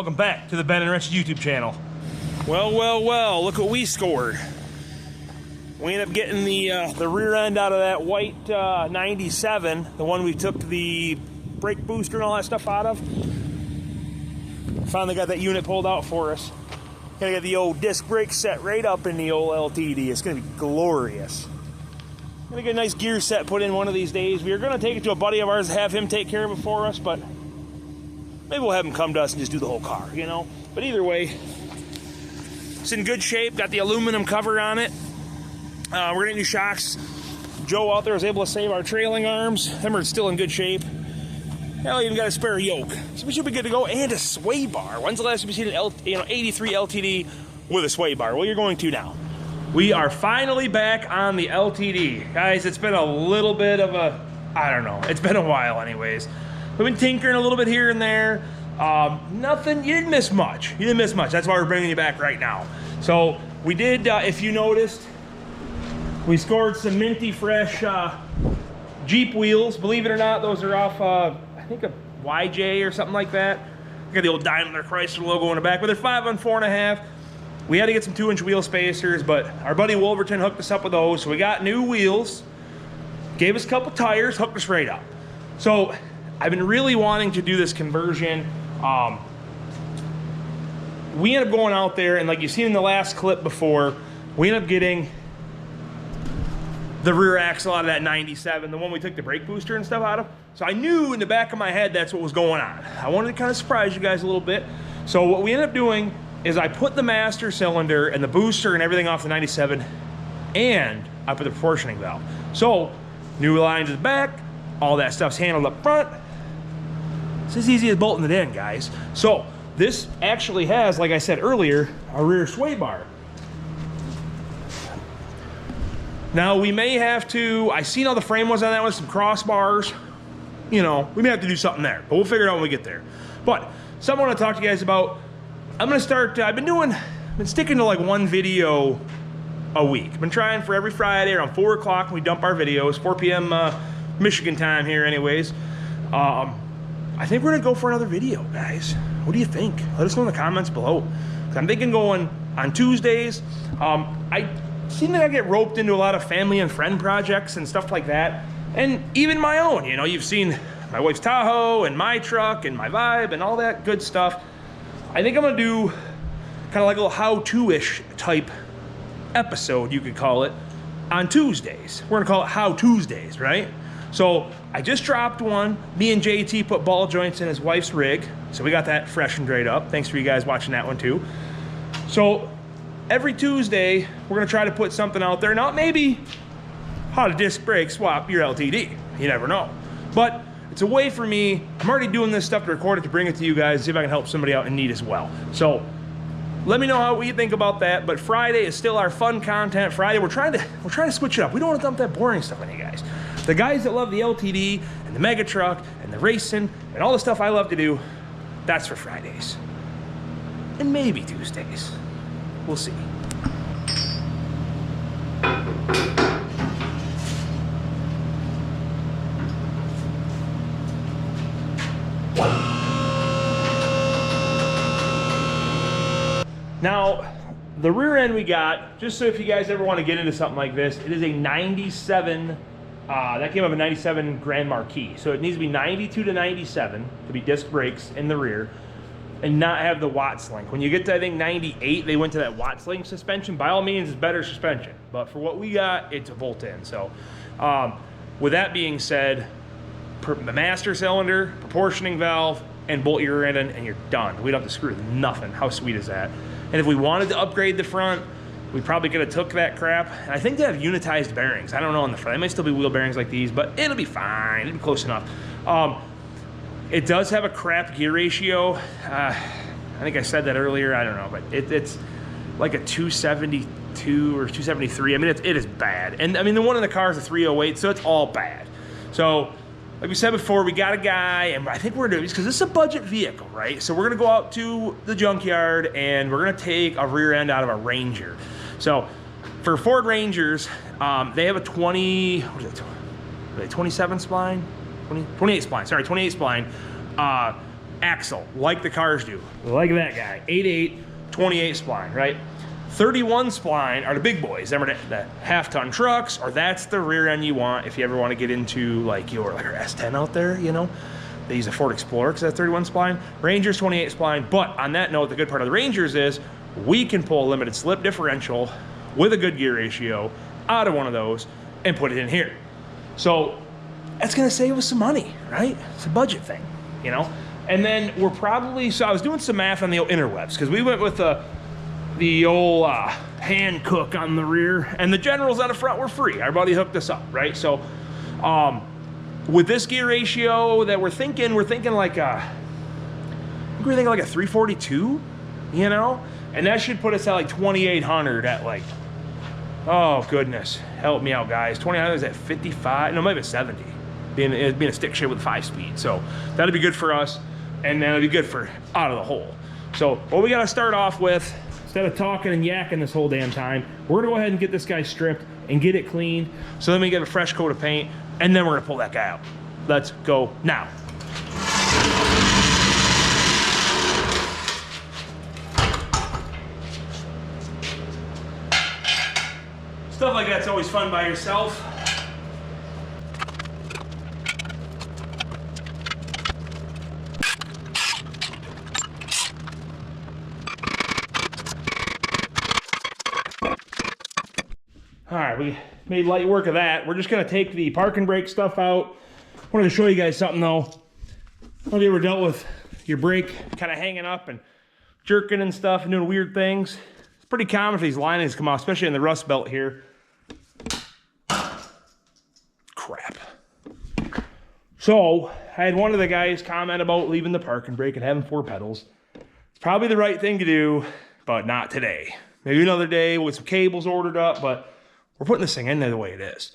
welcome back to the Bendin Wrenches YouTube channel. Well, look what we scored. We ended up getting the rear end out of that white 97, the one we took the brake booster and all that stuff out of. Finally got that unit pulled out for us. Gonna get the old disc brake set right up in the old LTD. It's gonna be glorious. Gonna get a nice gear set put in one of these days. We were gonna take it to a buddy of ours, have him take care of it for us, but maybe we'll have him come to us and just do the whole car, you know? But either way, it's in good shape. Got the aluminum cover on it. We're gonna get new shocks. Joe out there was able to save our trailing arms. Them are still in good shape. Hell, even got a spare yoke. So we should be good to go. And a sway bar. When's the last time you've seen an 83 LTD with a sway bar? Well, you're going to now. We are finally back on the LTD. Guys, it's been a little bit of a, I don't know. It's been a while anyways. We've been tinkering a little bit here and there. Nothing, you didn't miss much. You didn't miss much. That's why we're bringing you back right now. So we did, if you noticed, we scored some minty fresh Jeep wheels. Believe it or not, those are off, I think a YJ or something like that. Got the old Daimler Chrysler logo in the back, but they're 5 on 4.5. We had to get some 2-inch wheel spacers, but our buddy Wolverton hooked us up with those. So we got new wheels, gave us a couple tires, hooked us right up. So I've been really wanting to do this conversion. We ended up going out there, and like you've seen in the last clip before, we ended up getting the rear axle out of that 97, the one we took the brake booster and stuff out of. So I knew in the back of my head that's what was going on. I wanted to kind of surprise you guys a little bit. So what we ended up doing is I put the master cylinder and the booster and everything off the 97, and I put the proportioning valve. So new lines at the back, all that stuff's handled up front. It's as easy as bolting it in, guys. So this actually has, like I said earlier, a rear sway bar. Now we may have to, I seen how the frame was on that one, some crossbars. You know, we may have to do something there, but we'll figure it out when we get there. But something I want to talk to you guys about. I'm gonna start, I've been sticking to like one video a week. I've been trying for every Friday around 4 o'clock when we dump our videos, 4 p.m. Michigan time here anyways. I think we're gonna go for another video, guys. What do you think? Let us know in the comments below. 'Cause I'm thinking going on Tuesdays. I seem like I get roped into a lot of family and friend projects and stuff like that. And even my own, you know, you've seen my wife's Tahoe and my truck and my Vibe and all that good stuff. I think I'm gonna do kind of like a little how-to-ish type episode, you could call it, on Tuesdays. We're gonna call it How Tuesdays, right? So I just dropped one. Me and JT put ball joints in his wife's rig. So we got that fresh and dried up. Thanks for you guys watching that one too. So every Tuesday, we're gonna try to put something out there. Now maybe how to disc brake swap your LTD. You never know. But it's a way for me, I'm already doing this stuff to record it, to bring it to you guys, see if I can help somebody out in need as well. So let me know what you think about that. But Friday is still our fun content. Friday, we're trying to switch it up. We don't want to dump that boring stuff on you guys. The guys that love the LTD and the mega truck and the racing and all the stuff I love to do, that's for Fridays. And maybe Tuesdays. We'll see. Now, the rear end we got, just so if you guys ever want to get into something like this, it is a 97, that came up a 97 Grand Marquis. So it needs to be 92 to 97 to be disc brakes in the rear and not have the Watts link. When you get to, I think, 98, they went to that Watts link suspension. By all means, it's better suspension. But for what we got, it's a bolt-in. So with that being said, the master cylinder, proportioning valve, and bolt your rear end in, and you're done. We don't have to screw with nothing. How sweet is that? And if we wanted to upgrade the front, we probably could have took that crap. And I think they have unitized bearings. I don't know on the front. They might still be wheel bearings like these, but it'll be fine. It'll be close enough. It does have a crap gear ratio. I think I said that earlier. I don't know, but it's like a 272 or 273. I mean, it is bad. And I mean, the one in the car is a 308, so it's all bad. So like we said before, we got a guy, and I think we're doing this because this is a budget vehicle, right? So we're gonna go out to the junkyard and we're gonna take a rear end out of a Ranger. So for Ford Rangers, they have a 27 spline? 28 spline, sorry, 28 spline. axle, like the cars do, like that guy, 8/8, 28 spline, right? 31 spline are the big boys. Them are the half-ton trucks, or that's the rear end you want if you ever want to get into like your S10 out there, you know? They use a Ford Explorer because that's 31 spline. Ranger's 28 spline, but on that note, the good part of the Rangers is we can pull a limited slip differential with a good gear ratio out of one of those and put it in here. So that's gonna save us some money, right? It's a budget thing, you know? And then we're probably, so I was doing some math on the old interwebs because we went with the old hand cook on the rear, and the generals on the front were free. Our buddy hooked us up, right? So with this gear ratio that we're thinking like a 342, you know? And that should put us at like 2,800 at like, oh goodness, help me out guys. 2,800 is at 55, no, maybe 70. Being a stick shift with 5-speed. So that'd be good for us, and then it'd be good for out of the hole. So what we gotta start off with, instead of talking and yakking this whole damn time, we're gonna go ahead and get this guy stripped and get it cleaned, so then we get a fresh coat of paint, and then we're gonna pull that guy out. Let's go now. Stuff like that's always fun by yourself. All right, we made light work of that. We're just gonna take the parking brake stuff out. I wanted to show you guys something though. Have you ever dealt with your brake kind of hanging up and jerking and stuff and doing weird things? It's pretty common if these linings come off, especially in the rust belt here. Crap. So I had one of the guys comment about leaving the parking brake and having 4 pedals. It's probably the right thing to do, but not today. Maybe another day with some cables ordered up, but we're putting this thing in there the way it is.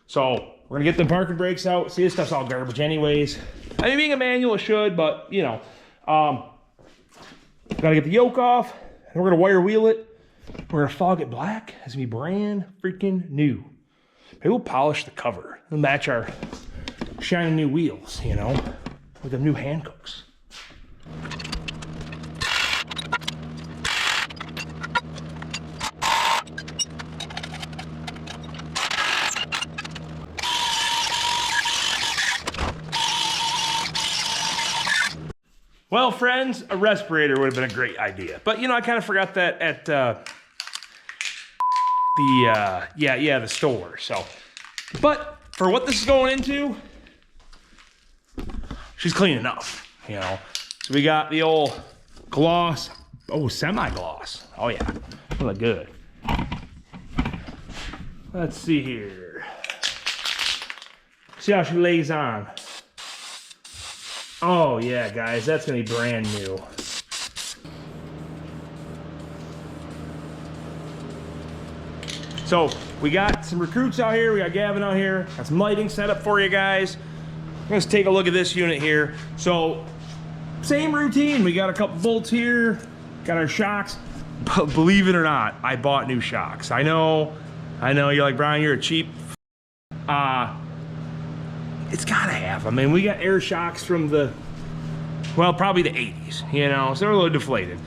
So we're gonna get the parking brakes out. See, this stuff's all garbage anyways. I mean, being a manual, it should, but you know, gotta get the yoke off, and we're gonna wire wheel it. We're gonna fog it black. It's gonna be brand freaking new. Maybe we'll polish the cover and match our shiny new wheels, you know, with the new hand cooks. Well, friends, a respirator would have been a great idea. But, you know, I kind of forgot that at the store. So, but for what this is going into, she's clean enough, you know. So we got the old gloss. Oh, semi-gloss. Oh, yeah. They look good. Let's see here. See how she lays on. Oh yeah, guys, that's gonna be brand new. So we got some recruits out here, we got Gavin out here, got some lighting set up for you guys. Let's take a look at this unit here. So same routine, we got a couple bolts here, got our shocks. But believe it or not, I bought new shocks. I know you're like, Brian, you're a cheap. It's gotta have. I mean, we got air shocks from the, well, probably the 80s, you know, so they're a little deflated.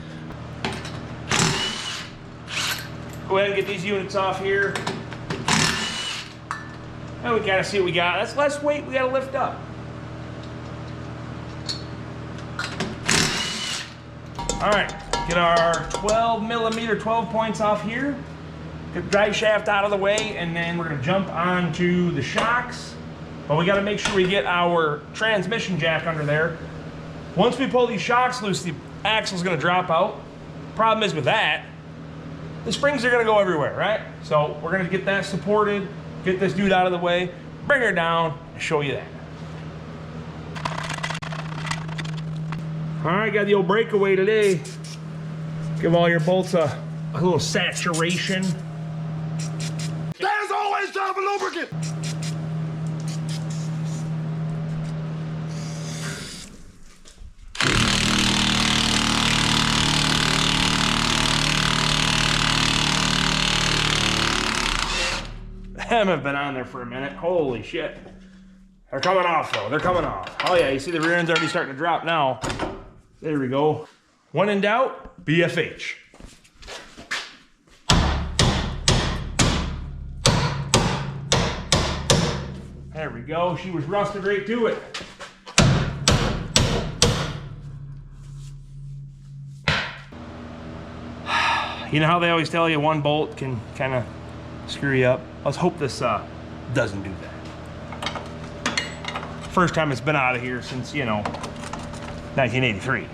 Go ahead and get these units off here. And we gotta see what we got. That's less weight we gotta lift up. All right, get our 12 millimeter 12 points off here. Get the drive shaft out of the way, and then we're gonna jump onto the shocks. But we got to make sure we get our transmission jack under there. Once we pull these shocks loose, the axle's going to drop out. Problem is with that, the springs are going to go everywhere, right? So we're going to get that supported, get this dude out of the way, bring her down, and show you that. All right, got the old breakaway today. Give all your bolts a little saturation. There's always time for lubricant. Haven't been on there for a minute. Holy shit. They're coming off though. They're coming off. Oh yeah, you see the rear end's already starting to drop now. There we go. When in doubt, BFH. There we go. She was rusted right to it. You know how they always tell you one bolt can kind of screw you up? Let's hope this doesn't do that. First time it's been out of here since, you know, 1983.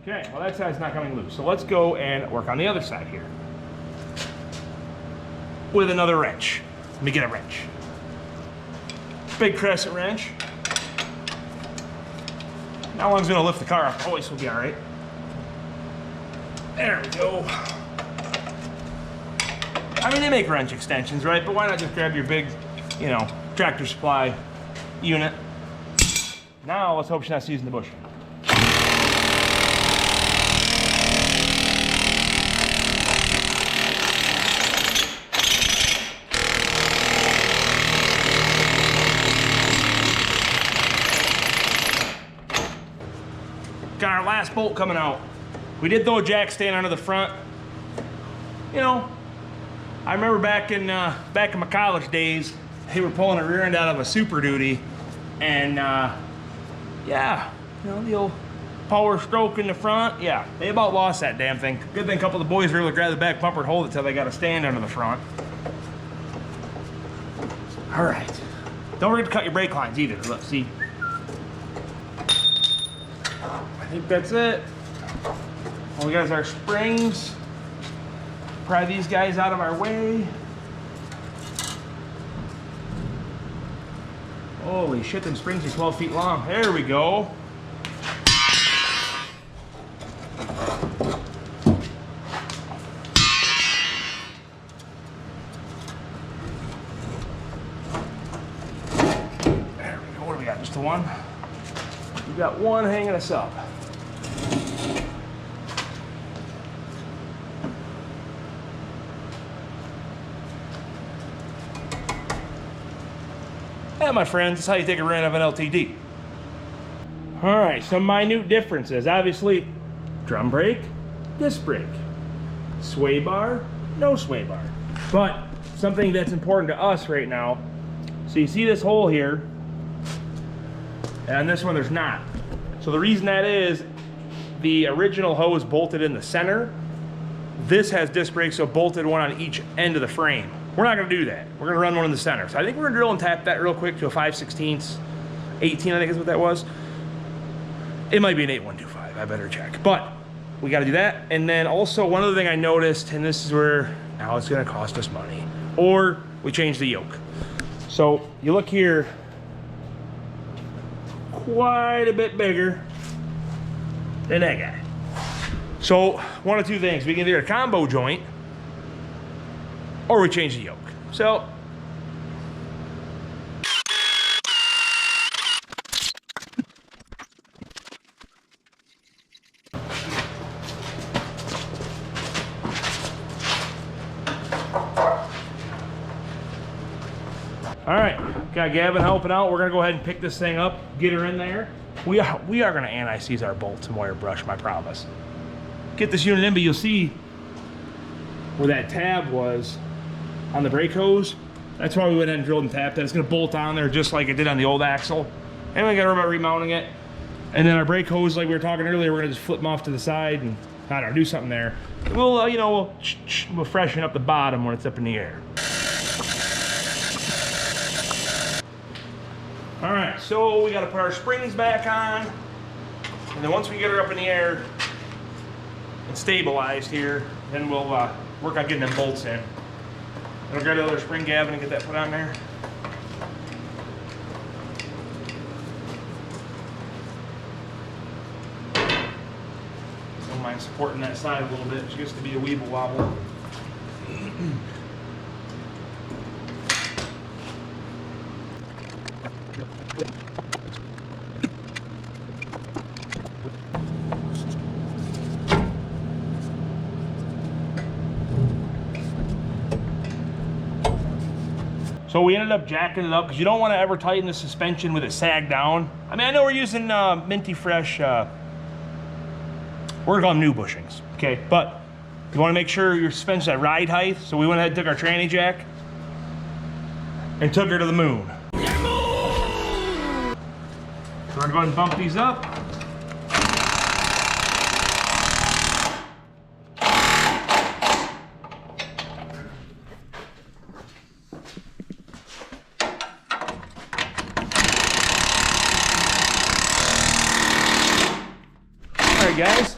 Okay, well that side's not coming loose. So let's go and work on the other side here. With another wrench. Let me get a wrench. Big crescent wrench. How long's gonna lift the car up? Always will be all right. There we go. I mean, they make wrench extensions, right? But why not just grab your big, you know, Tractor Supply unit? Now let's hope she's not seizing the bushing. Got our last bolt coming out. We did throw a jack stand under the front. You know, I remember back in my college days, they were pulling a rear end out of a Super Duty, and yeah, you know, the old power stroke in the front. Yeah, they about lost that damn thing. Good thing a couple of the boys were able to grab the back bumper and hold it till they got a stand under the front. All right, don't forget to cut your brake lines either. Look, see. I think that's it. All we got is our springs. Pry these guys out of our way. Holy shit, them springs are 12 feet long. There we go. There we go. What do we got? Just the one? We got one hanging us up. Yeah, my friends, that's how you take a run of an LTD. All right, some minute differences. Obviously, drum brake, disc brake. Sway bar, no sway bar. But something that's important to us right now, so you see this hole here, and this one there's not. So the reason that is, the original hose bolted in the center. This has disc brakes, so bolted one on each end of the frame. We're not gonna do that. We're gonna run one in the center. So I think we're gonna drill and tap that real quick to a 5/16, 18 I think is what that was. It might be an 8125, I better check. But we gotta do that. And then also one other thing I noticed, and this is where now it's gonna cost us money, or we change the yoke. So you look here, quite a bit bigger than that guy. So one of two things, we can either get a combo joint or we change the yoke. So all right, got Gavin helping out. We're gonna go ahead and pick this thing up, get her in there. We are gonna anti-seize our bolts and wire brush, I promise. Get this unit in, but you'll see where that tab was on the brake hose. That's why we went ahead and drilled and tapped that. It's gonna bolt on there just like it did on the old axle. And we gotta worry about remounting it. And then our brake hose, like we were talking earlier, we're gonna just flip them off to the side and, I don't know, do something there. We'll, you know, we'll freshen up the bottom when it's up in the air. All right, so we gotta put our springs back on. And then once we get her up in the air and stabilized here, then we'll work on getting them bolts in. I'll grab the other spring, Gavin, and get that put on there. Don't mind supporting that side a little bit. It used to be a weeble wobble. So we ended up jacking it up because you don't want to ever tighten the suspension with it sag down. I mean, I know we're using minty fresh, we're gonna call them new bushings, okay? But you want to make sure your suspension's at ride height. So we went ahead and took our tranny jack and took her to the moon. So we're gonna go ahead and bump these up. Guys,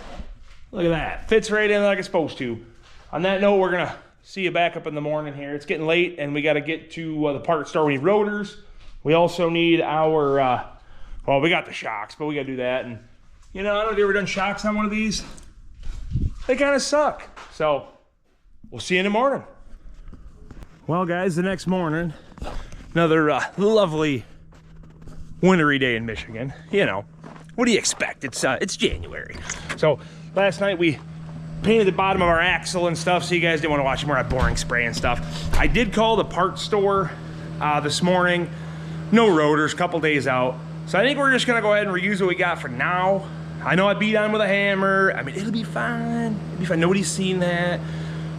look at that. Fits right in like it's supposed to. On that note, we're gonna see you back up in the morning here. It's getting late and we got to get to the part store. We need rotors. We also need our well, we got the shocks, but we got to do that. And you know, I don't know if you ever done shocks on one of these. They kind of suck. So we'll see you in the morning. Well guys, the next morning, another lovely wintry day in Michigan. You know, what do you expect? It's January. So last night we painted the bottom of our axle and stuff, so you guys didn't want to watch more of that boring spray and stuff. I did call the parts store this morning. No rotors, couple days out. So I think we're just gonna go ahead and reuse what we got for now. I know I beat on with a hammer. I mean, it'll be fine. It'll be fine. Nobody's seen that.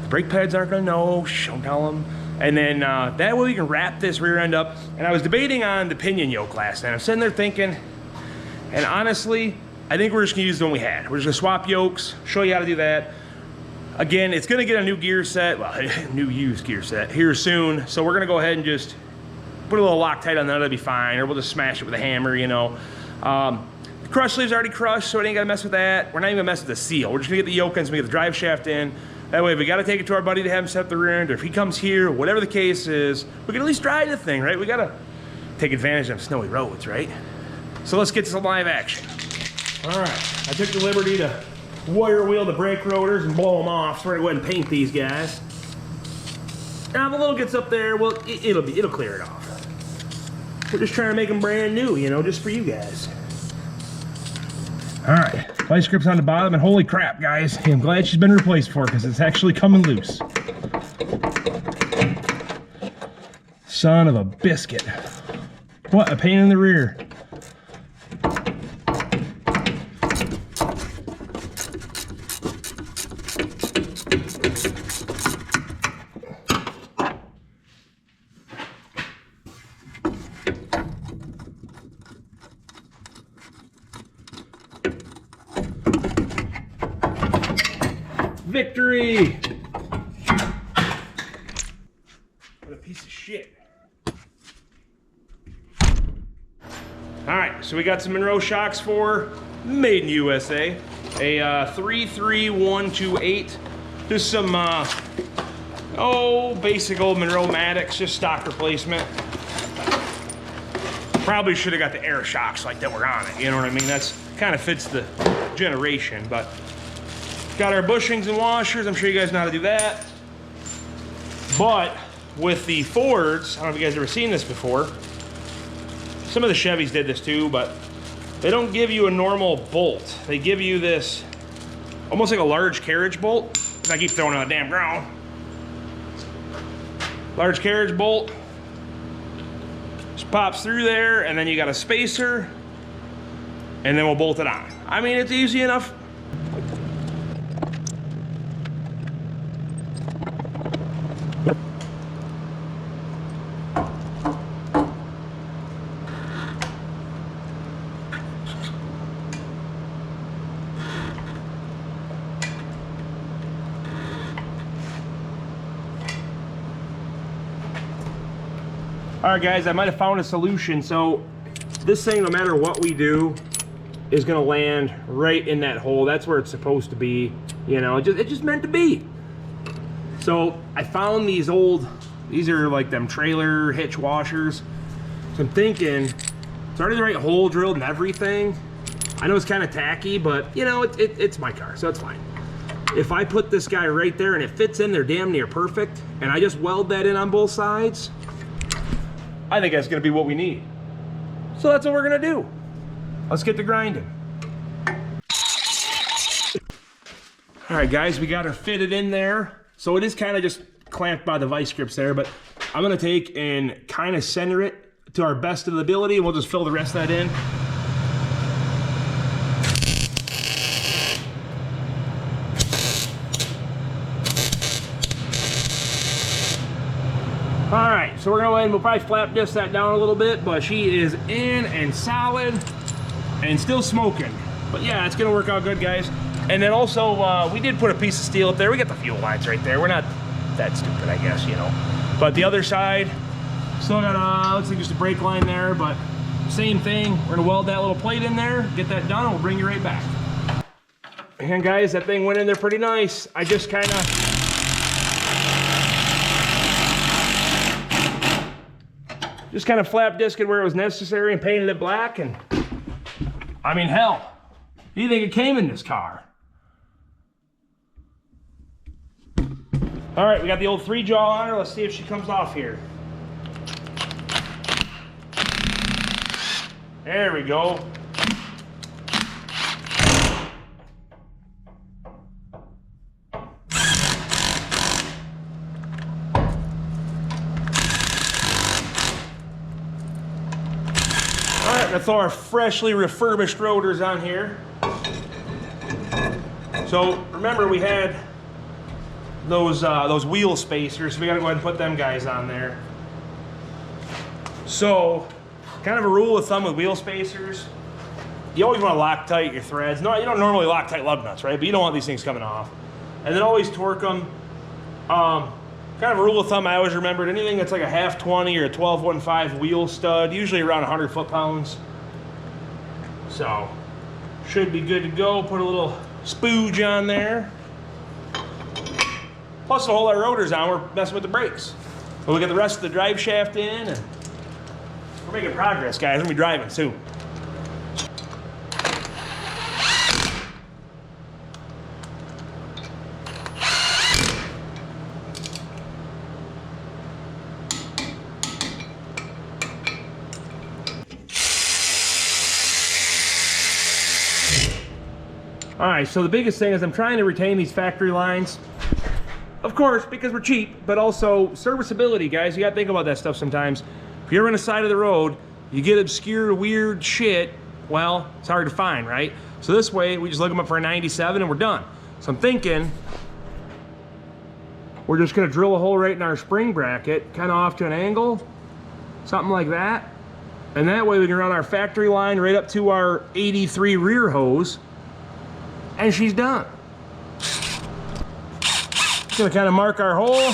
The brake pads aren't gonna know. Shh, don't tell them. And then that way we can wrap this rear end up. And I was debating on the pinion yoke last night. I'm sitting there thinking, and honestly, I think we're just gonna use the one we had. We're just gonna swap yokes, show you how to do that. Again, it's gonna get a new gear set, well, new used gear set here soon. So we're gonna go ahead and just put a little Loctite on that, that'll be fine. Or we'll just smash it with a hammer, you know. The crush sleeve's already crushed, so it ain't gotta mess with that. We're not even gonna mess with the seal. We're just gonna get the yoke ends, we get the drive shaft in. That way, if we gotta take it to our buddy to have him set the rear end, or if he comes here, whatever the case is, we can at least drive the thing, right? We gotta take advantage of snowy roads, right? So let's get to some live action. All right, I took the liberty to wire wheel the brake rotors and blow them off. So we're gonna go ahead and paint these guys. Now the little gets up there, well, it'll clear it off. We're just trying to make them brand new, you know, just for you guys. All right, vice grip's on the bottom, and holy crap, guys, I'm glad she's been replaced for because it's actually coming loose. Son of a biscuit. What a pain in the rear. Victory! What a piece of shit. Alright, so we got some Monroe shocks for Made in USA. A 33128. Just some, basic old Monroe Maddox, just stock replacement. Probably should have got the air shocks like that were on it, you know what I mean? That's kind of fits the generation, but got our bushings and washers. I'm sure you guys know how to do that. But with the Fords, I don't know if you guys have ever seen this before. Some of the Chevys did this too, but they don't give you a normal bolt. They give you this, almost like a large carriage bolt. I keep throwing it on the damn ground. Large carriage bolt. Just pops through there, and then you got a spacer, and then we'll bolt it on. I mean, it's easy enough. All right, guys, I might have found a solution. So this thing, no matter what we do, is gonna land right in that hole. That's where it's supposed to be. You know, it's just meant to be. So I found these are like them trailer hitch washers. So I'm thinking, it's already the right hole drilled and everything. I know it's kind of tacky, but you know, it's my car, so it's fine. If I put this guy right there and it fits in there damn near perfect, and I just weld that in on both sides, I think that's gonna be what we need. So that's what we're gonna do. Let's get to grinding. All right, guys, we got her fitted in there. So it is kind of just clamped by the vice grips there, but I'm gonna take and kind of center it to our best of the ability, and we'll just fill the rest of that in. All right, so we're gonna go ahead and we'll probably flap disc that down a little bit, but she is in and solid and still smoking. But yeah, it's gonna work out good, guys. And then also, we did put a piece of steel up there. We got the fuel lines right there. We're not that stupid, I guess, you know. But the other side, still got looks like just a brake line there, but same thing. We're gonna weld that little plate in there, get that done, and we'll bring you right back. And guys, that thing went in there pretty nice. I just kind of flap disced it where it was necessary and painted it black. And I mean, hell, do you think it came in this car? All right, we got the old 3-jaw on her. Let's see if she comes off here. There we go. All right, let's throw our freshly refurbished rotors on here. So remember, we had those wheel spacers, so we gotta go ahead and put them guys on there. So, kind of a rule of thumb with wheel spacers, you always want to Loctite your threads. No, you don't normally Loctite lug nuts, right? But you don't want these things coming off. And then always torque them. Kind of a rule of thumb I always remembered, anything that's like a half 20 or a 12-1/5 wheel stud, usually around 100 foot-pounds. So, should be good to go. Put a little spooge on there. Plus, to hold our rotors on, we're messing with the brakes. But we get the rest of the drive shaft in, and we're making progress, guys. We're gonna be driving soon. All right, so the biggest thing is I'm trying to retain these factory lines. Of course, because we're cheap, but also serviceability, guys. You gotta think about that stuff sometimes. If you're on the side of the road, you get obscure, weird shit, well, it's hard to find, right? So this way, we just look them up for a 97 and we're done. So I'm thinking, we're just gonna drill a hole right in our spring bracket, kind of off to an angle, something like that. And that way we can run our factory line right up to our 83 rear hose, and she's done. Just gonna kind of mark our hole.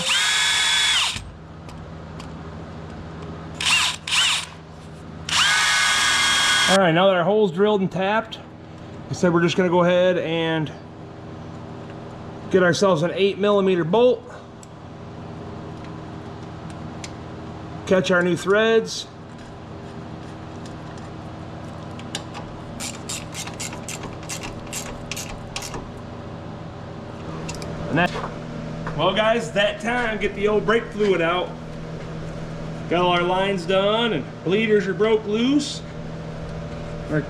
All right, now that our hole's drilled and tapped, I said we're just gonna go ahead and get ourselves an 8mm bolt. Catch our new threads. And that, well guys, that time, get the old brake fluid out. Got all our lines done and bleeders are broke loose. Get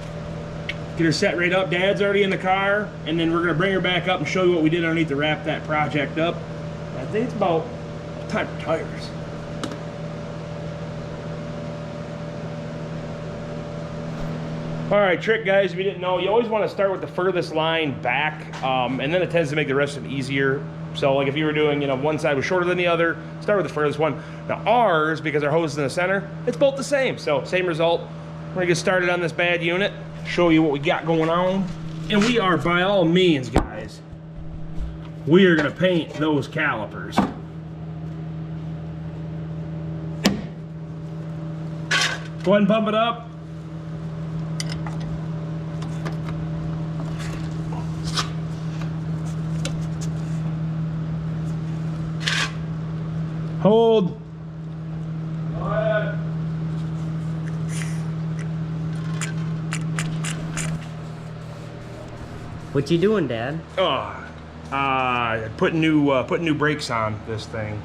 her set right up. Dad's already in the car, and then we're gonna bring her back up and show you what we did underneath to wrap that project up. I think it's about time for tires. All right, trick guys, if you didn't know, you always want to start with the furthest line back, and then it tends to make the rest of it easier. So like if you were doing, you know, one side was shorter than the other, start with the furthest one. Now ours, because our hose is in the center, it's both the same, so same result. We're gonna get started on this bad unit, show you what we got going on. And we are, by all means, guys, we are gonna paint those calipers. Go ahead and pump it up. Hold. Go ahead. What you doing, Dad? Putting new brakes on this thing.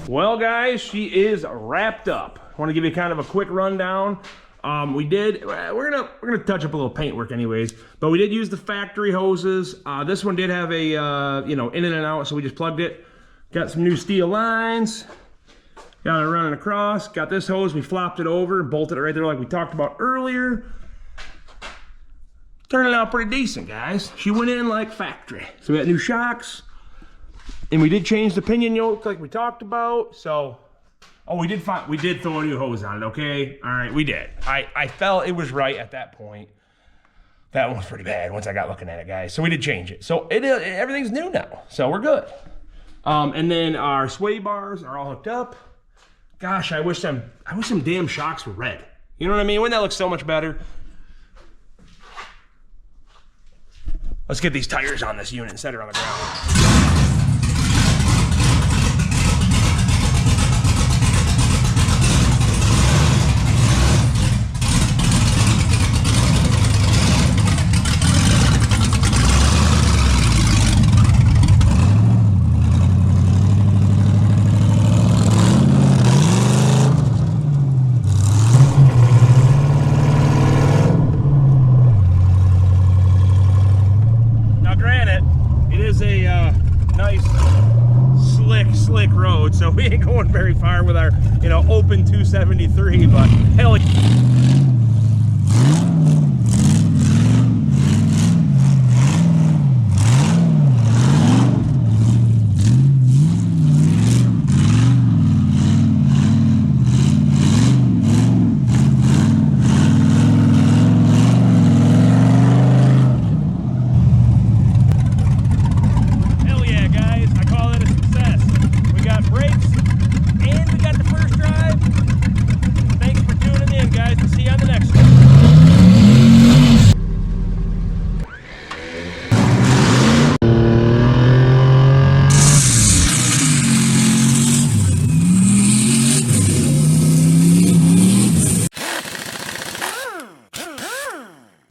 Well, guys, she is wrapped up. I want to give you kind of a quick rundown. We're gonna touch up a little paint work anyways, but we did use the factory hoses. This one did have a, you know, in and out, so we just plugged it. Got some new steel lines. Got it running across. Got this hose. We flopped it over and bolted it right there like we talked about earlier. Turning out pretty decent, guys. She went in like factory. So we got new shocks. And we did change the pinion yoke like we talked about. So, oh, we did throw a new hose on it, okay? All right, we did. I felt it was right at that point. That one was pretty bad once I got looking at it, guys. So we did change it. So everything's new now. So we're good. And then our sway bars are all hooked up. Gosh, I wish some damn shocks were red. You know what I mean? Wouldn't that look so much better? Let's get these tires on this unit and set her on the ground. Slick road, so we ain't going very far with our, open 273, but hell yeah.